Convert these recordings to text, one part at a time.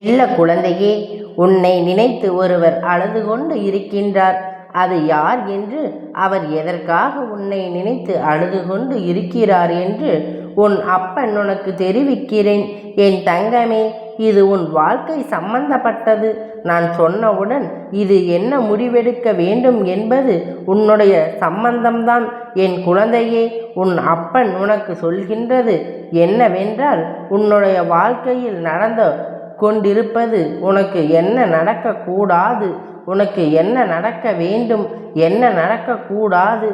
இல்ல குழந்தையே, உன்னை நினைத்து ஒருவர் அழுது கொண்டு இருக்கின்றார். அது யார் என்று, அவர் எதற்காக உன்னை நினைத்து அழுது கொண்டு இருக்கிறார் என்று உன் அப்பன் உனக்கு தெரிவிக்கிறேன். என் தங்கமே, இது உன் வாழ்க்கை சம்பந்தப்பட்டது. நான் சொன்னவுடன் இது என்ன முடிவெடுக்க வேண்டும் என்பது உன்னுடைய சம்பந்தம்தான். என் குழந்தையே, உன் அப்பன் உனக்கு சொல்கின்றது என்னவென்றால், உன்னுடைய வாழ்க்கையில் நடந்த கொண்டிருப்பது உனக்கு என்ன நடக்கக்கூடாது, உனக்கு என்ன நடக்க வேண்டும், என்ன நடக்கக்கூடாது,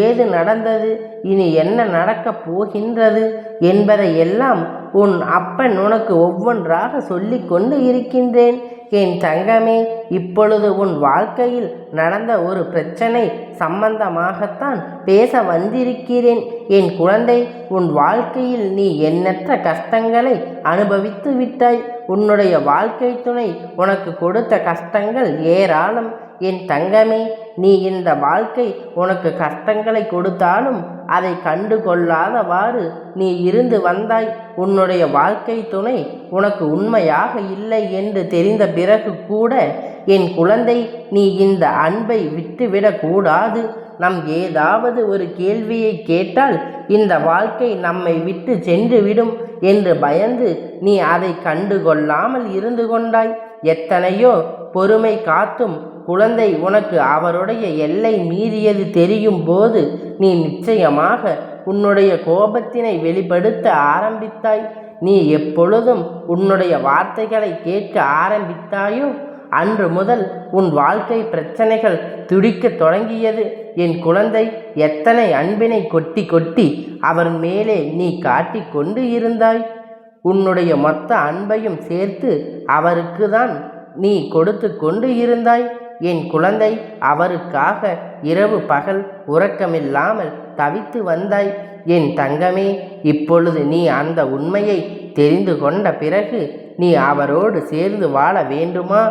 ஏது நடந்தது, இனி என்ன நடக்கப் போகின்றது என்பதை எல்லாம் உன் அப்பன் உனக்கு ஒவ்வொன்றாக சொல்லி கொண்டு இருக்கின்றேன். என் தங்கமே, இப்பொழுது உன் வாழ்க்கையில் நடந்த ஒரு பிரச்சனை சம்பந்தமாகத்தான் பேச வந்திருக்கிறேன். என் குழந்தை, உன் வாழ்க்கையில் நீ எண்ணற்ற கஷ்டங்களை அனுபவித்து விட்டாய். உன்னுடைய வாழ்க்கை துணை உனக்கு கொடுத்த கஷ்டங்கள் ஏராளம். என் தங்கமே, நீ இந்த வாழ்க்கை உனக்கு கஷ்டங்களை கொடுத்தாலும் அதை கண்டு கொள்ளாதவாறு நீ இருந்து வந்தாய். உன்னுடைய வாழ்க்கை துணை உனக்கு உண்மையாக இல்லை என்று தெரிந்த பிறகு கூட என் குழந்தை, நீ இந்த அன்பை விட்டுவிடக்கூடாது. நம் ஏதாவது ஒரு கேள்வியை கேட்டால் இந்த வாழ்க்கை நம்மை விட்டு சென்று விடும் என்று பயந்து நீ அதை கண்டு கொள்ளாமல் இருந்து கொண்டாய். எத்தனையோ பொறுமை காத்தும் குழந்தை உனக்கு அவருடைய எல்லை மீறியது தெரியும் போது நீ நிச்சயமாக உன்னுடைய கோபத்தினை வெளிப்படுத்த ஆரம்பித்தாய். நீ எப்பொழுதும் உன்னுடைய வார்த்தைகளை கேட்க ஆரம்பித்தாயோ அன்று முதல் உன் வாழ்க்கை பிரச்சனைகள் துடிக்க தொடங்கியது. என் குழந்தை, எத்தனை அன்பினை கொட்டி கொட்டி அவர் மேலே நீ காட்டி கொண்டு இருந்தாய். உன்னுடைய மொத்த அன்பையும் சேர்த்து அவருக்கு தான் நீ கொடுத்து கொண்டு இருந்தாய். என் குழந்தை, அவருக்காக இரவு பகல் உறக்கமில்லாமல் தவித்து வந்தாய். என் தங்கமே, இப்பொழுது நீ அந்த உண்மையை தெரிந்து கொண்ட பிறகு நீ அவரோடு சேர்ந்து வாழ வேண்டுமா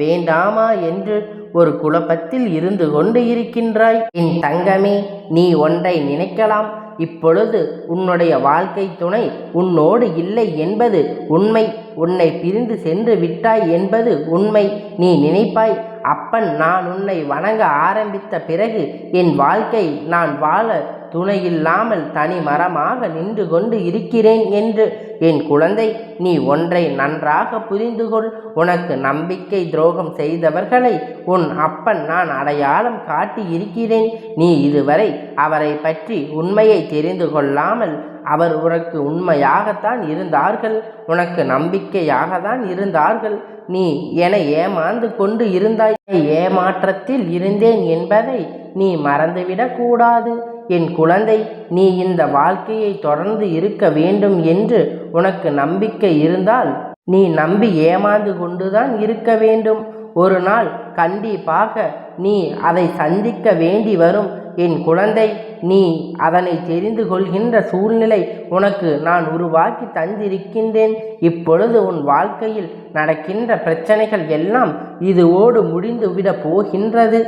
வேண்டாமா என்று ஒரு குழப்பத்தில் இருந்து கொண்டு இருக்கின்றாய். என் தங்கமே, நீ ஒன்றை நினைக்கலாம். இப்பொழுது உன்னுடைய வாழ்க்கை துணை உன்னோடு இல்லை என்பது உண்மை. உன்னை பிரிந்து சென்று விட்டாய் என்பது உண்மை. நீ நினைப்பாய், அப்பன் நான் உன்னை வணங்க ஆரம்பித்த பிறகு என் வாழ்க்கை நான் வாழ துணையில்லாமல் தனி மரமாக நின்று கொண்டு இருக்கிறேன் என்று. என் குழந்தை, நீ ஒன்றை நன்றாக புரிந்து கொள். உனக்கு நம்பிக்கை துரோகம் செய்தவர்களை உன் அப்பன் நான் அடையாளம் காட்டி இருக்கிறேன். நீ இதுவரை அவரை பற்றி உண்மையை தெரிந்து கொள்ளாமல் அவர் உனக்கு உண்மையாகத்தான் இருந்தார்கள், உனக்கு நம்பிக்கையாக தான் இருந்தார்கள். நீ என ஏமாந்து கொண்டு இருந்தாய். ஏமாற்றத்தில் இருந்தேன் என்பதை நீ மறந்துவிடக்கூடாது. என் குழந்தை, நீ இந்த வாழ்க்கையை தொடர்ந்து இருக்க வேண்டும் என்று உனக்கு நம்பிக்கை இருந்தால் நீ நம்பி ஏமாந்து கொண்டுதான் இருக்க வேண்டும். ஒரு நாள் கண்டிப்பாக நீ அதை சந்திக்க வேண்டி வரும். என் குழந்தை, நீ அதனை தெரிந்து கொள்கின்ற சூழ்நிலை உனக்கு நான் உருவாக்கி தந்திருக்கின்றேன். இப்பொழுது உன் வாழ்க்கையில் நடக்கின்ற பிரச்சனைகள் எல்லாம் இதுவோடு முடிந்துவிட போகின்றது.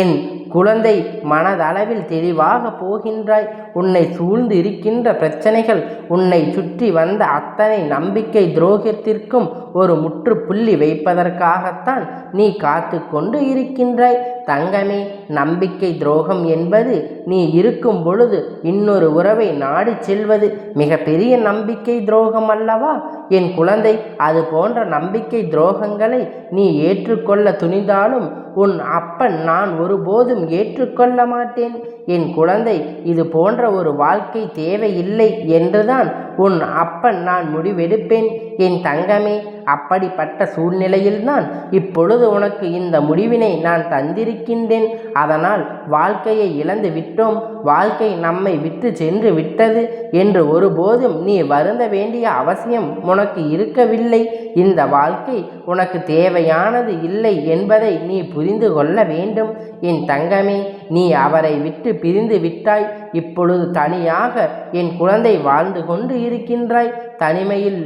என் குழந்தை, மனதளவில் தெளிவாக போகின்றாய். உன்னை சூழ்ந்து இருக்கின்ற பிரச்சனைகள், உன்னை சுற்றி வந்த அத்தனை நம்பிக்கை துரோகத்திற்கும் ஒரு முற்றுப்புள்ளி வைப்பதற்காகத்தான் நீ காத்து கொண்டு இருக்கின்றாய். தங்கமே, நம்பிக்கை துரோகம் என்பது நீ இருக்கும் பொழுது இன்னொரு உறவை நாடி செல்வது மிகப்பெரிய நம்பிக்கை துரோகம் அல்லவா? என் குழந்தை, அது போன்ற நம்பிக்கை துரோகங்களை நீ ஏற்றுக்கொள்ள துணிந்தாலும் உன் அப்பன் நான் ஒருபோதும் ஏற்றுக்கொள்ள மாட்டேன். என் குழந்தை, இது போன்ற ஒரு வாழ்க்கை தேவையில்லை என்றுதான் உன் அப்பன் நான் முடிவெடுப்பேன். என் தங்கமே, அப்படிப்பட்ட சூழ்நிலையில்தான் இப்பொழுது உனக்கு இந்த முடிவினை நான் தந்திருக்கின்றேன். அதனால் வாழ்க்கையை இழந்து விட்டோம், வாழ்க்கை நம்மை விட்டு சென்று விட்டது என்று ஒருபோதும் நீ வருந்த வேண்டிய அவசியம் உனக்கு இருக்கவில்லை. இந்த வாழ்க்கை உனக்கு தேவையானது இல்லை என்பதை நீ புரிந்து கொள்ள வேண்டும். என் தங்கமே, நீ அவரை விட்டு பிரிந்து விட்டாய். இப்பொழுது தனியாக என் குழந்தை வாழ்ந்து கொண்டு இருக்கின்றாய். தனிமையில்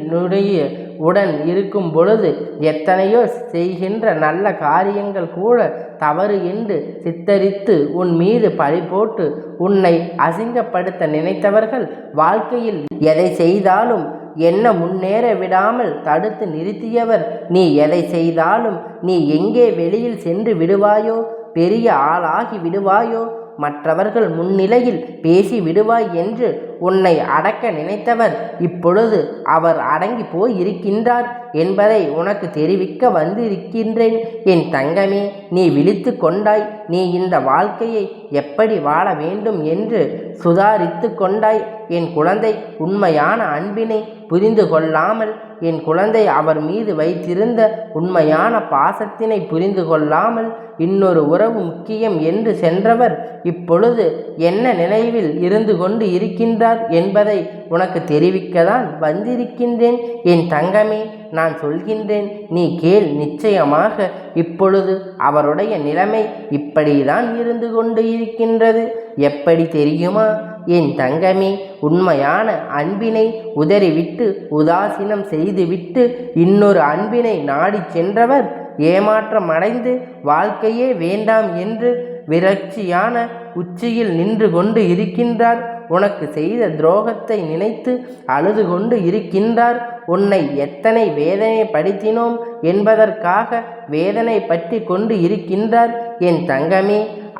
உடன் இருக்கும் பொழுது எத்தனையோ செய்கின்ற நல்ல காரியங்கள் கூட தவறு என்று சித்தரித்து உன் மீது பழி போட்டு உன்னை அசிங்கப்படுத்த நினைத்தவர்கள் வாழ்க்கையில் எதை செய்தாலும் என்ன முன்னேற விடாமல் தடுத்து நிறுத்தியவர், நீ எதை செய்தாலும் நீ எங்கே வெளியில் சென்று விடுவாயோ, பெரிய ஆளாகி விடுவாயோ, மற்றவர்கள் முன்னிலையில் பேசி விடுவாய் என்று உன்னை அடக்க நினைத்தவர் இப்பொழுது அவர் அடங்கி போய் இருக்கின்றார் என்பதை உனக்கு தெரிவிக்க வந்திருக்கின்றேன். என் தங்கமே, நீ விழித்து கொண்டாய். நீ இந்த வாழ்க்கையை எப்படி வாழ வேண்டும் என்று சுதாரித்து கொண்டாய். என் குழந்தை, உண்மையான அன்பினை புரிந்து கொள்ளாமல், என் குழந்தை அவர் மீது வைத்திருந்த உண்மையான பாசத்தினை புரிந்து கொள்ளாமல் இன்னொரு உறவு முக்கியம் என்று சென்றவர் இப்பொழுது என்ன நினைவில் இருந்து கொண்டு இருக்கின்றார் என்பதை உனக்கு தெரிவிக்கத்தான் வந்திருக்கின்றேன். என் தங்கமே, நான் சொல்கின்றேன், நீ கேள். நிச்சயமாக இப்பொழுது அவருடைய நிலைமை இப்படிதான் இருந்து கொண்டு இருக்கின்றது. எப்படி தெரியுமா என் தங்கமே? உண்மையான அன்பினை உதறிவிட்டு உதாசீனம் செய்துவிட்டு இன்னொரு அன்பினை நாடி சென்றவர் ஏமாற்றம் அடைந்து வாழ்க்கையே வேண்டாம் என்று விரட்சியான உச்சியில் நின்று கொண்டு இருக்கின்றார். உனக்கு செய்த துரோகத்தை நினைத்து அழுது கொண்டு இருக்கின்றார். உன்னை எத்தனை வேதனைப்படுத்தினோம் என்பதற்காக வேதனை பற்றி கொண்டு இருக்கின்றார். என் தங்கமே,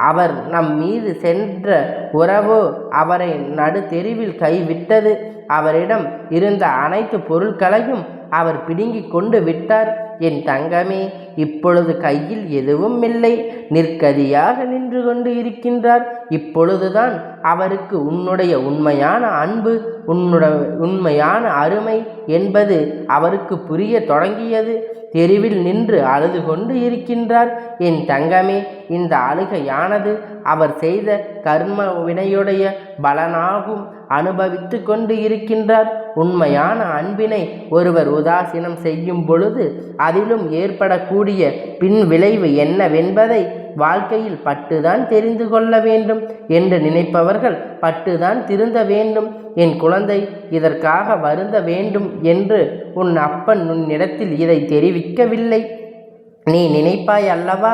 அவர் நம் மீது சென்ற உறவோ அவரை நடுத்தெருவில் கைவிட்டது. அவரிடம் இருந்த அனைத்து பொருட்களையும் அவர் பிடுங்கி கொண்டு விட்டார். என் தங்கமே, இப்பொழுது கையில் எதுவும் இல்லை, நிற்கதியாக நின்று கொண்டு இருக்கின்றார். இப்பொழுதுதான் அவருக்கு உன்னுடைய உண்மையான அன்பு, உண்மையான அருமை என்பது அவருக்கு புரிய தொடங்கியது. தெருவில் நின்று அழுது கொண்டு இருக்கின்றார். என் தங்கமே, இந்த அழுகையானது அவர் செய்த கர்ம வினையுடைய பலனாகும். அனுபவித்து கொண்டு இருக்கின்றார். உண்மையான அன்பினை ஒருவர் உதாசீனம் செய்யும் பொழுது அதிலும் ஏற்படக்கூடிய பின் விளைவு என்னவென்பதை வாழ்க்கையில் பட்டுதான் தெரிந்து கொள்ள வேண்டும் என்று நினைப்பவர்கள் பட்டுதான் திருந்த வேண்டும். என் குழந்தை, இதற்காக வருந்த வேண்டும் என்று உன் அப்பன் உன்னிடத்தில் இதை தெரிவிக்கவில்லை. நீ நினைப்பாய் அல்லவா,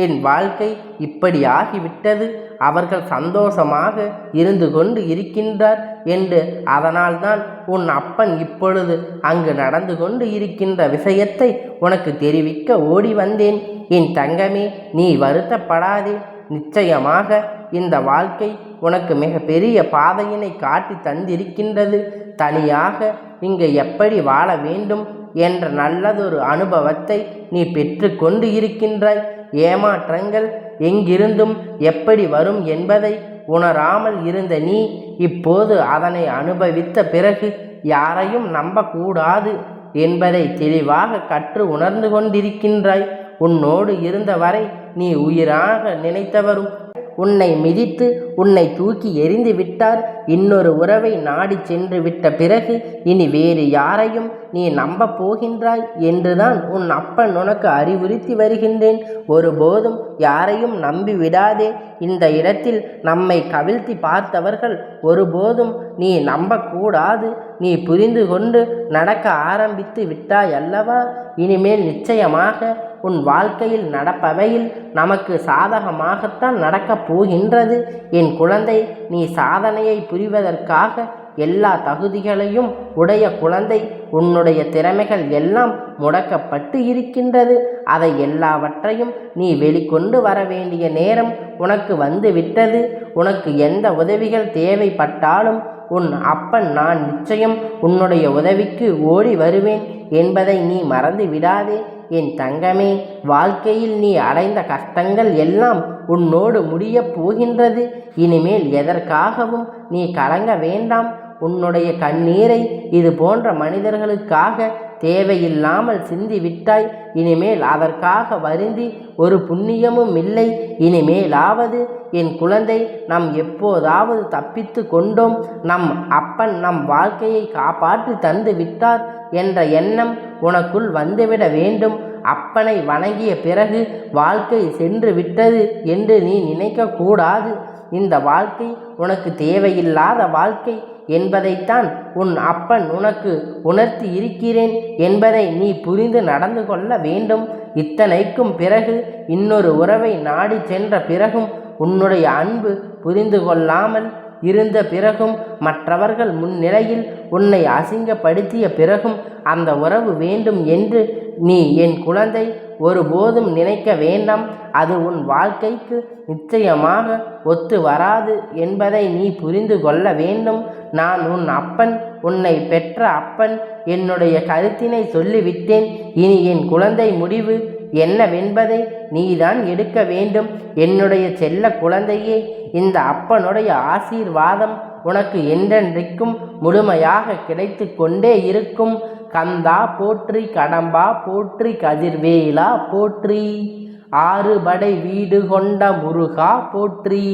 என் வாழ்க்கை இப்படி ஆகிவிட்டது, அவர்கள் சந்தோஷமாக இருந்து கொண்டு இருக்கின்றார் என்று. அதனால்தான் உன் அப்பன் இப்பொழுது அங்கு நடந்து கொண்டு இருக்கின்ற விஷயத்தை உனக்கு தெரிவிக்க ஓடி வந்தேன். என் தங்கமே, நீ வருத்தப்படாதே. நிச்சயமாக இந்த வாழ்க்கை உனக்கு மிக பெரிய பாதையினை காட்டி தந்திருக்கின்றது. தனியாக இங்கு எப்படி வாழ வேண்டும் என்ற நல்லதொரு அனுபவத்தை நீ பெற்று கொண்டு இருக்கின்றாய். ஏமாற்றங்கள் எங்கிருந்தும் எப்படி வரும் என்பதை உணராமல் இருந்த நீ இப்போது அதனை அனுபவித்த பிறகு யாரையும் நம்பக்கூடாது என்பதை தெளிவாக கற்று உணர்ந்து கொண்டிருக்கின்றாய். உன்னோடு இருந்தவரை நீ உயிராக நினைத்தவரும் உன்னை மிதித்து உன்னை தூக்கி எறிந்து விட்டார். இன்னொரு உறவை நாடி சென்று விட்ட பிறகு இனி வேறு யாரையும் நீ நம்ப போகின்றாய் என்றுதான் உன் அப்பன் உனக்கு அறிவுறுத்தி வருகின்றேன். ஒருபோதும் யாரையும் நம்பி விடாதே. இந்த இடத்தில் நம்மை கவிழ்த்தி பார்த்தவர்கள் ஒருபோதும் நீ நம்பக்கூடாது. நீ புரிந்து கொண்டு நடக்க ஆரம்பித்து விட்டாய் அல்லவா? இனிமேல் நிச்சயமாக உன் வாழ்க்கையில் நடப்பவையில் நமக்கு சாதகமாகத்தான் நடக்கப் போகின்றது. என் குழந்தை, நீ சாதனையை புரிவதற்காக எல்லா தகுதிகளையும் உடைய குழந்தை. உன்னுடைய திறமைகள் எல்லாம் முடக்கப்பட்டு இருக்கின்றது. அதை எல்லாவற்றையும் நீ வெளிக்கொண்டு வர வேண்டிய நேரம் உனக்கு வந்து விட்டது. உனக்கு எந்த உதவிகள் தேவைப்பட்டாலும் உன் அப்பன் நான் நிச்சயம் உன்னுடைய உதவிக்கு ஓடி வருவேன் என்பதை நீ மறந்து விடாதே. என் தங்கமே, வாழ்க்கையில் நீ அடைந்த கஷ்டங்கள் எல்லாம் உன்னோடு முடியப் போகின்றது. இனிமேல் எதற்காகவும் நீ கலங்க வேண்டாம். உன்னுடைய கண்ணீரை இது போன்ற மனிதர்களுக்காக தேவையில்லாமல் சிந்தி விட்டாய். இனிமேல் அதற்காக வருந்தி ஒரு புண்ணியமும் இல்லை. இனிமேலாவது என் குழந்தை, நாம் எப்போதாவது தப்பித்து கொண்டோம், நம் அப்பன் நம் வாழ்க்கையை காப்பாற்றி தந்து விட்டார் என்ற எண்ணம் உனக்குள் வந்துவிட வேண்டும். அப்பனை வணங்கிய பிறகு வாழ்க்கை சென்று விட்டது என்று நீ நினைக்கக்கூடாது. இந்த வாழ்க்கை உனக்கு தேவையில்லாத வாழ்க்கை என்பதைத்தான் உன் அப்பன் உனக்கு உணர்த்தி இருக்கிறேன் என்பதை நீ புரிந்து நடந்து கொள்ள வேண்டும். இத்தனைக்கும் பிறகு இன்னொரு உறவை நாடி சென்ற பிறகும் உன்னுடைய அன்பு புரிந்து கொள்ளாமல் இருந்த பிறகும், மற்றவர்கள் முன்னிலையில் உன்னை அசிங்கப்படுத்திய பிறகும் அந்த உறவு வேண்டும் என்று நீ என் குழந்தை ஒருபோதும் நினைக்க வேண்டாம். அது உன் வாழ்க்கைக்கு நிச்சயமாக ஒத்து வராது என்பதை நீ புரிந்து கொள்ள வேண்டும். நான் உன் அப்பன், உன்னை பெற்ற அப்பன். என்னுடைய கருத்தினை சொல்லிவிட்டேன். இனி என் குழந்தை முடிவு என்னவென்பதை நீதான் எடுக்க வேண்டும். என்னுடைய செல்ல குழந்தையே, இந்த அப்பனுடைய ஆசீர்வாதம் உனக்கு என்றென்றைக்கும் முழுமையாக கிடைத்து கொண்டே இருக்கும். கந்தா போற்றி, கடம்பா போற்றி, கதிர்வேலா போற்றி, ஆறுபடை வீடு கொண்ட முருகா போற்றி.